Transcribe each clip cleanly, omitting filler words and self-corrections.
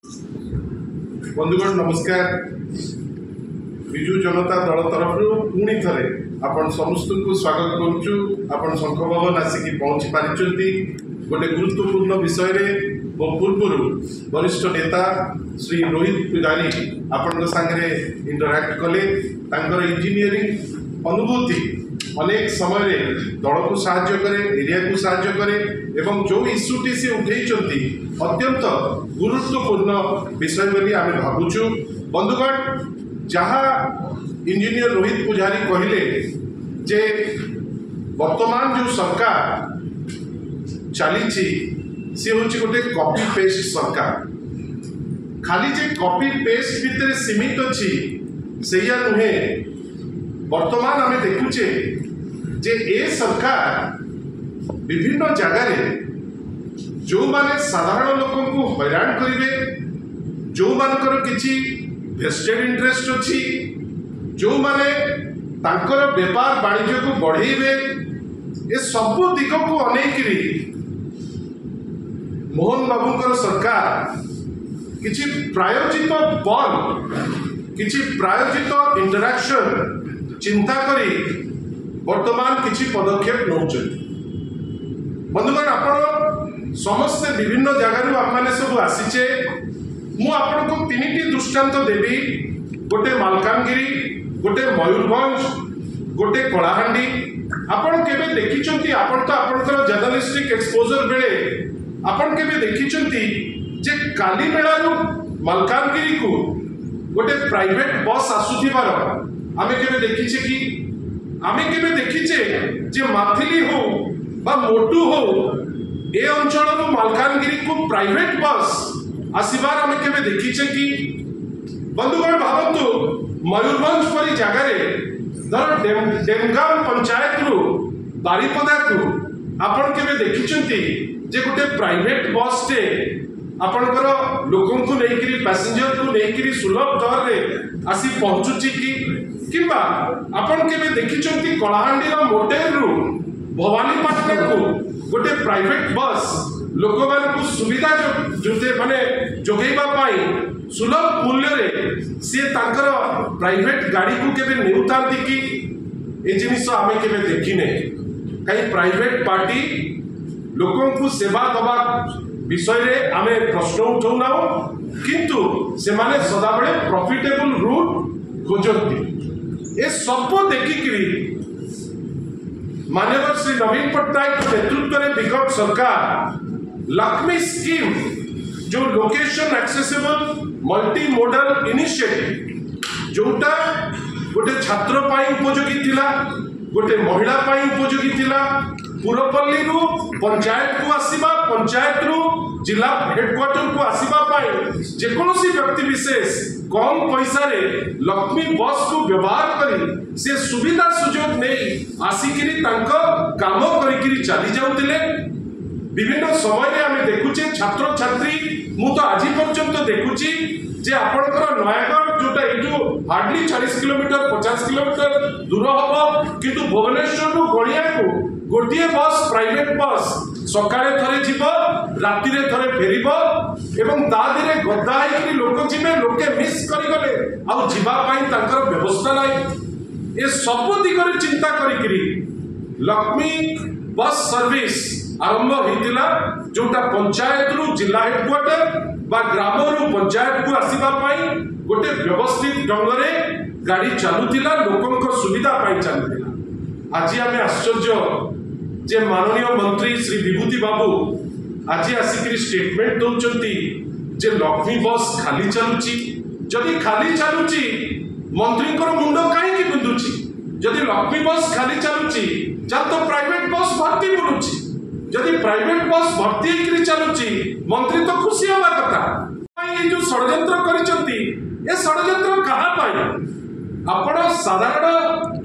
बंधुगण नमस्कार। विजु जनता दल तरफ पुणी थे आपण समस्त को स्वागत करुचु। आपण शंख भवन आसिक पहुँची पारिछंती। गोटे गुरुत्वपूर्ण विषय रे मो पूर्व वरिष्ठ नेता श्री रोहित पुजारी आपण सांगे इंटराक्ट कले। तांकर इंजीनियरिंग अनुभूति अनेक समय दल को साहाय्य करे, एरिया को साहाय्य करे एवं जो इश्यूटी से उठे अत्यंत गुरुत्वपूर्ण विषय बोली आम भावुचु। बंधुगण जहाँ इंजीनियर रोहित पुजारी कहले जे वर्तमान जो सरकार चली सी हूँ गोटे कॉपी पेस्ट सरकार। खाली जे कॉपी पेस्ट भितर सीमित अच्छी से नुहे। वर्तमान आम देखुचे जे ए सरकार विभिन्न जगार जो माने साधारण लोकों को हैरान करेंगे, जो मानकर किसी वेस्टेड इंटरेस्ट अच्छी, जो माने तांकर व्यापार वाणिज्य को बढ़ेबे, ए सब दिग को अनेकरी मोहन बाबूंकर सरकार किसी प्रायोजित बल, किसी प्रायोजित इंटरैक्शन चिंता करी वर्तमान किसी पदक्षेप नौचन। बंधुगण आपण समस्ते विभिन्न जगार आम सब आसीचे। मु आपन को तीन दृष्टांत देवी। गोटे मालकानगिरी, गोटे मयूरभंज, गोटे कलाहांडी। आपण केबे देखिचंती? आपण तो आपनकर जर्नलिस्टिक एक्सपोजर बेले आपण केबे देखिचंती जे काली मेळारू मालकानगिरी को गोटे प्राइवेट बस आसुथिबार आमे केबे देखिचे कि? आमे केबे देखिचे जे माथिली हो बा मोटू हो ए अंचल मालकानगिरी को प्राइवेट बस आसबार आम के देखीचे कि? बंधुगण भावतु मयूरभंज परी जगार धर डेमगाम पंचायत रु बारीपदा को आपण के देखी जे गोटे प्राइवेट बस टे आपणकर लोकों को लेकिन पैसेंजर को लेकिन सुलभ दर रे आसी पहुँचुची कि आपण के देखी कलाहांडी मोटेल रु भवानीपाटना को गोटे प्राइवेट बस लोक मान सुविधा जोते माने जोगेबा पाई सुलभ मूल्य रे सी तांकर प्राइवेट गाड़ी को केबे नेउतांती कि? ए जिनिस आमे केबे देखिने। कई प्राइवेट पार्टी लोकों को सेवा दबा विषय रे आमे प्रश्न उठाउना, किंतु से माने सदाबेले प्रॉफिटेबल रूट खोजती। ए सब देखिकरी माननीय श्री नवीन पट्टनायक नेतृत्व में विगत सरकार लक्ष्मी स्कीम जो location accessible multi modal initiative जोटा गोटे छात्र पाई उपयोगी थिला, गोटे महिला पाई उपयोगी थिला। पुरपल्ली रु पंचायत को आसीबा, पंचायत रु जिला हेडक्वार्टर को आसीबा पाई जेकोसी व्यक्ति विशेष कम पैसा रे लक्ष्मी बस को व्यवहार करी से सुविधा सुजोग नहीं आसिकिरी तांको काम करिकिरी चली जाउतिले। विभिन्न समय आम देखुचे छात्र छात्री मु तो आज पर्यंत देखुची जे आपणकर नयागढ़ जोटा एठू हार्डली 40 किलोमीटर 50 किलोमीटर दूर हम किंतु भुवनेश्वर रु गणिया को गोटे बस प्राइवेट बस सकाळे थरे जीव राति रे थरे फेरिबो एवं दादिरे गद्दा होइकरी लोक जीवे लोके मिस करि गले आ जीवा पाई तांकर व्यवस्था नाही। ए सब दिगरे चिंता करिकरी लक्ष्मी बस सर्विस आरंभ होइतिला जोटा पंचायत रु जिला हेडक्वार्टर बा ग्राम रु पंचायत को आसीबा पाई गोटे व्यवस्थित ढंग रे गाड़ी चलुतिला, लोकंक सुविधा पाई चलुतिला। आज आमे आश्चर्य जे माननीय मंत्री श्री विभूति बाबू आज आसिक स्टेटमेंट दौरान जे लक्ष्मी बस खाली चलुची। जदि खाली चलुची मंत्री मुंड कहीं बिंदुची? जदि लक्ष्मी बस खाली चलुची तो प्राइवेट बस भर्ती बुलुची। जदि प्राइवेट बस भर्ती होकर चलुची मंत्री तो खुशी हवा कथा। ये जो षड्यंत्र करिसंती ए षड्यंत्र कहा पाई? आपण साधारण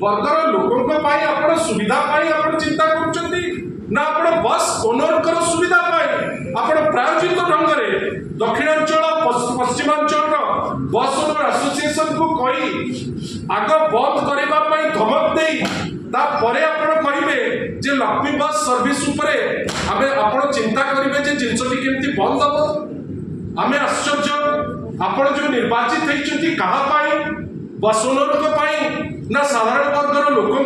वर्गर लोकों पाई आपण सुविधा पाई आपण चिंता करछंती ना आपण बस ओनर कर सुविधा पाई आपण प्रायोजित ढंग रे दक्षिणांचल पश्चिमांचल बस ओनर एसोसिएशन को कही आग बंद करबा पाई धमक देई तापरे आपण कहिबे जे लक्ष्मी बस सर्विस उपरे आमे आपण चिंता करिवे जे जिंसटी केमती बंद हबो। आमे आश्चर्य आपण जो निर्वाचित होती कहा बस ओनर ना साधारण वर्गर लोकों